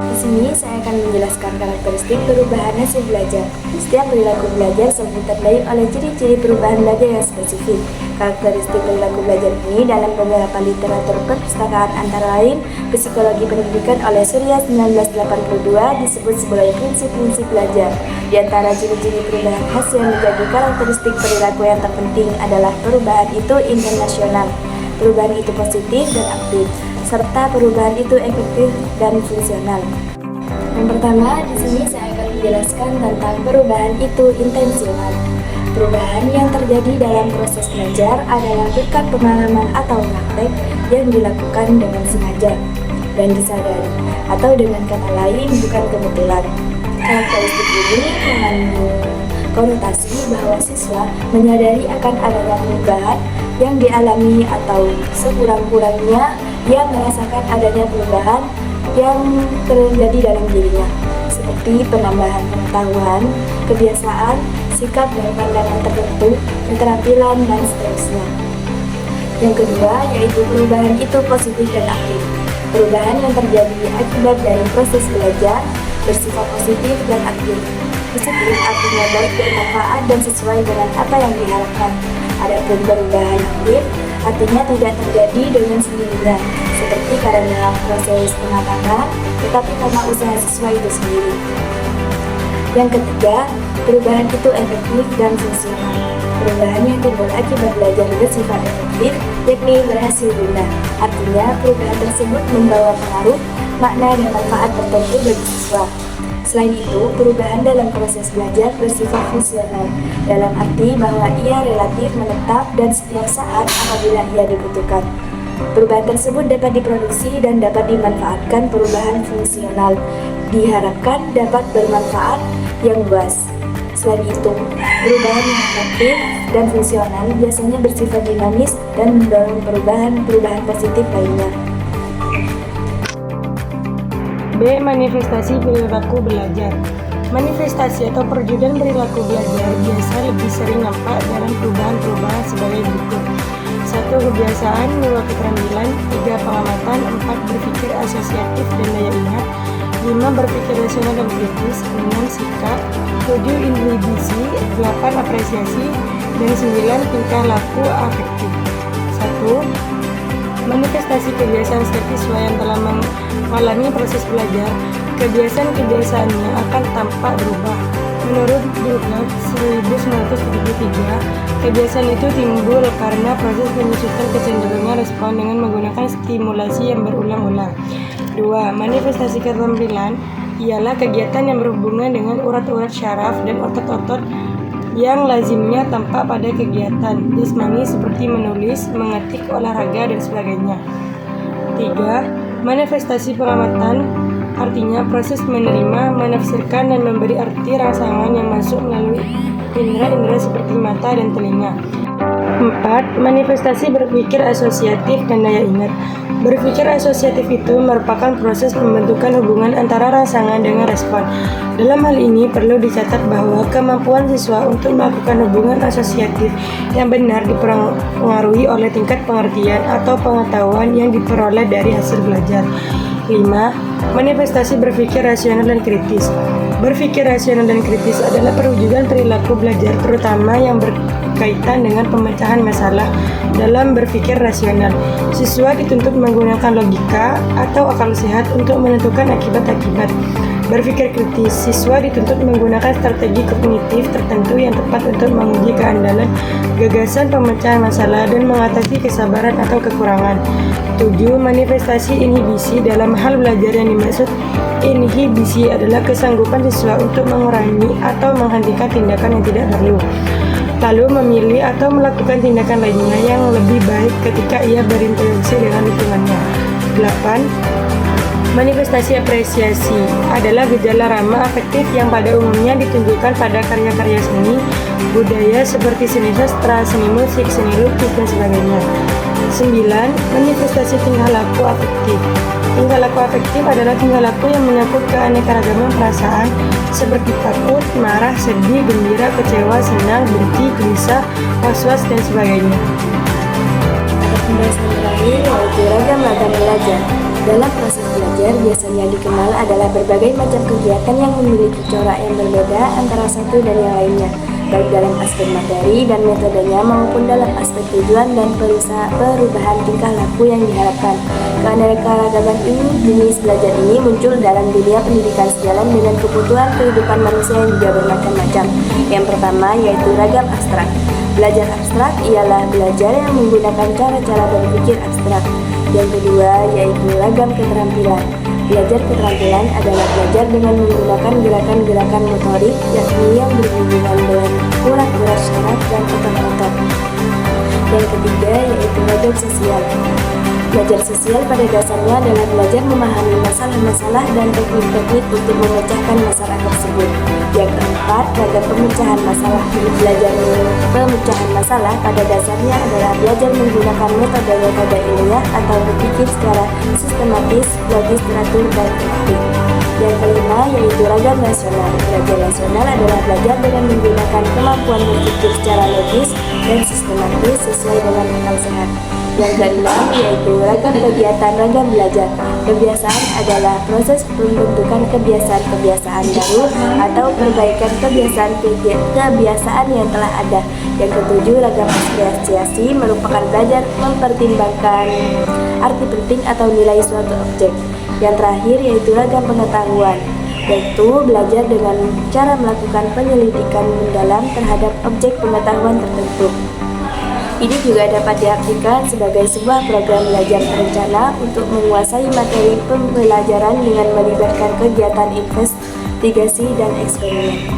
Di sini saya akan menjelaskan karakteristik perubahan hasil belajar. Setiap perilaku belajar selalu ditandai oleh ciri-ciri perubahan belajar yang spesifik. Karakteristik perilaku belajar ini dalam beberapa literatur perpustakaan antara lain Psikologi Pendidikan oleh Surya 1982 disebut sebagai prinsip-prinsip belajar. Di antara ciri-ciri perubahan hasil yang menjadi karakteristik perilaku yang terpenting adalah perubahan itu internasional, perubahan itu positif dan aktif, serta perubahan itu efektif dan fungsional. Yang pertama, di sini saya akan menjelaskan tentang perubahan itu intensional. Perubahan yang terjadi dalam proses belajar adalah berkat pengalaman atau praktek yang dilakukan dengan sengaja dan disadari, atau dengan kata lain bukan kebetulan. Karakteristik ini mengandung konotasi bahwa siswa menyadari akan adanya perubahan yang dialami atau sekurang-kurangnya ia merasakan adanya perubahan yang terjadi dalam dirinya, seperti penambahan pengetahuan, kebiasaan, sikap dan pandangan tertentu, keterampilan, dan seterusnya. Yang kedua, yaitu perubahan itu positif dan aktif. Perubahan yang terjadi akibat dari proses belajar bersifat positif dan aktif. Positif artinya baik, bermanfaat, dan sesuai dengan apa yang diharapkan. Adapun perubahan aktif artinya tidak terjadi dengan sendirinya, seperti karena proses pengatangan, tetapi karena usaha siswa itu sendiri. Yang ketiga, perubahan itu efektif dan fungsional. Perubahan yang timbul akibat belajar bersifat efektif, yakni berhasil guna. Artinya, perubahan tersebut membawa pengaruh, makna, dan manfaat tertentu bagi siswa. Selain itu, perubahan dalam proses belajar bersifat fungsional, dalam arti bahwa ia relatif menetap dan setiap saat apabila ia dibutuhkan. Perubahan tersebut dapat diproduksi dan dapat dimanfaatkan. Perubahan fungsional diharapkan dapat bermanfaat yang luas. Selain itu, perubahan yang efektif dan fungsional biasanya bersifat dinamis dan mendorong perubahan positif lainnya. B. Manifestasi perilaku belajar. Manifestasi atau perwujudan perilaku belajar biasa lebih sering nampak dalam perubahan-perubahan sebagai berikut. 1. Kebiasaan, 2. Keterampilan, 3. Pengamatan, 4. Berpikir asosiatif dan daya ingat, 5. Berpikir rasional dan kritis, 6. Sikap, 7. Inhibisi, 8. Apresiasi, dan 9. Tingkah laku afektif. 1. Manifestasi kebiasaan setiap siswa yang telah mengalami proses belajar, kebiasaan-kebiasaannya akan tampak berubah. Menurut Brugger 1973, kebiasaan itu timbul karena proses penyusutan kecenderungan respon dengan menggunakan stimulasi yang berulang-ulang. 2. Manifestasi keterampilan ialah kegiatan yang berhubungan dengan urat-urat syaraf dan otot-otot yang lazimnya tampak pada kegiatan jasmani seperti menulis, mengetik, olahraga, dan sebagainya. 3. Manifestasi pengamatan artinya proses menerima, menafsirkan, dan memberi arti rangsangan yang masuk melalui indera-indera seperti mata dan telinga. 4. Manifestasi berpikir asosiatif dan daya ingat. Berpikir asosiatif itu merupakan proses pembentukan hubungan antara rangsangan dengan respon. Dalam hal ini perlu dicatat bahwa kemampuan siswa untuk melakukan hubungan asosiatif yang benar dipengaruhi oleh tingkat pengertian atau pengetahuan yang diperoleh dari hasil belajar. 5. Manifestasi berpikir rasional dan kritis. Berpikir rasional dan kritis adalah perwujudan perilaku belajar terutama yang berkaitan dengan pemecahan masalah. Dalam berpikir rasional, siswa dituntut menggunakan logika atau akal sehat untuk menentukan akibat-akibat. Berpikir kritis, siswa dituntut menggunakan strategi kognitif tertentu yang tepat untuk menguji keandalan gagasan pemecahan masalah dan mengatasi kesabaran atau kekurangan. 7. Manifestasi inhibisi. Dalam hal belajar yang dimaksud inhibisi adalah kesanggupan siswa untuk mengurangi atau menghentikan tindakan yang tidak perlu, lalu memilih atau melakukan tindakan lainnya yang lebih baik ketika ia berinteraksi dengan lingkungannya. 8. Manifestasi apresiasi adalah gejala ramah afektif yang pada umumnya ditunjukkan pada karya-karya seni, budaya seperti seni sastra, seni musik, seni lukis, dan sebagainya. 9. Manifestasi tingkah laku afektif. Tingkah laku afektif adalah tingkah laku yang menyangkut keanekaragaman perasaan seperti takut, marah, sedih, gembira, kecewa, senang, benci, gelisah, was-was, dan sebagainya. Ada pembahasan terakhir yaitu ragam-ragam belajar. Dalam proses belajar belajar biasanya dikenal adalah berbagai macam kegiatan yang memiliki corak yang berbeda antara satu dan yang lainnya, baik dalam aspek materi dan metodenya maupun dalam aspek tujuan dan perubahan tingkah laku yang diharapkan. Keanekaragaman ini, jenis belajar ini muncul dalam dunia pendidikan sejalan dengan kebutuhan kehidupan manusia yang juga bermacam-macam. Yang pertama yaitu ragam abstrak. Belajar abstrak ialah belajar yang menggunakan cara-cara berpikir abstrak. Yang kedua yaitu ragam keterampilan. Belajar keterampilan adalah belajar dengan menggunakan gerakan-gerakan motorik, yakni yang berhubungan dengan urat-urat syaraf dan otot-otot. Yang ketiga yaitu ragam sosial. Belajar sosial pada dasarnya adalah belajar memahami masalah-masalah dan teknik-teknik untuk memecahkan masalah tersebut. Yang keempat, ragam pemecahan masalah. Belajar pemecahan masalah pada dasarnya adalah belajar menggunakan metode-metode ilmiah atau berpikir secara sistematis, logis, teratur, dan efektif. Yang kelima yaitu ragam rasional. Belajar rasional adalah belajar dengan menggunakan kemampuan berpikir secara logis dan sistematis sesuai dengan akal sehat. Yang keenam yaitu ragam kegiatan ragam belajar. Kebiasaan adalah proses pembentukan kebiasaan-kebiasaan baru atau perbaikan kebiasaan yang telah ada. Yang ketujuh, ragam apresiasi merupakan belajar mempertimbangkan arti penting atau nilai suatu objek. Yang terakhir yaitu ragam pengetahuan, yaitu belajar dengan cara melakukan penyelidikan mendalam terhadap objek pengetahuan tertentu. Ini juga dapat diartikan sebagai sebuah program belajar terencana untuk menguasai materi pembelajaran dengan melibatkan kegiatan investigasi dan eksperimen.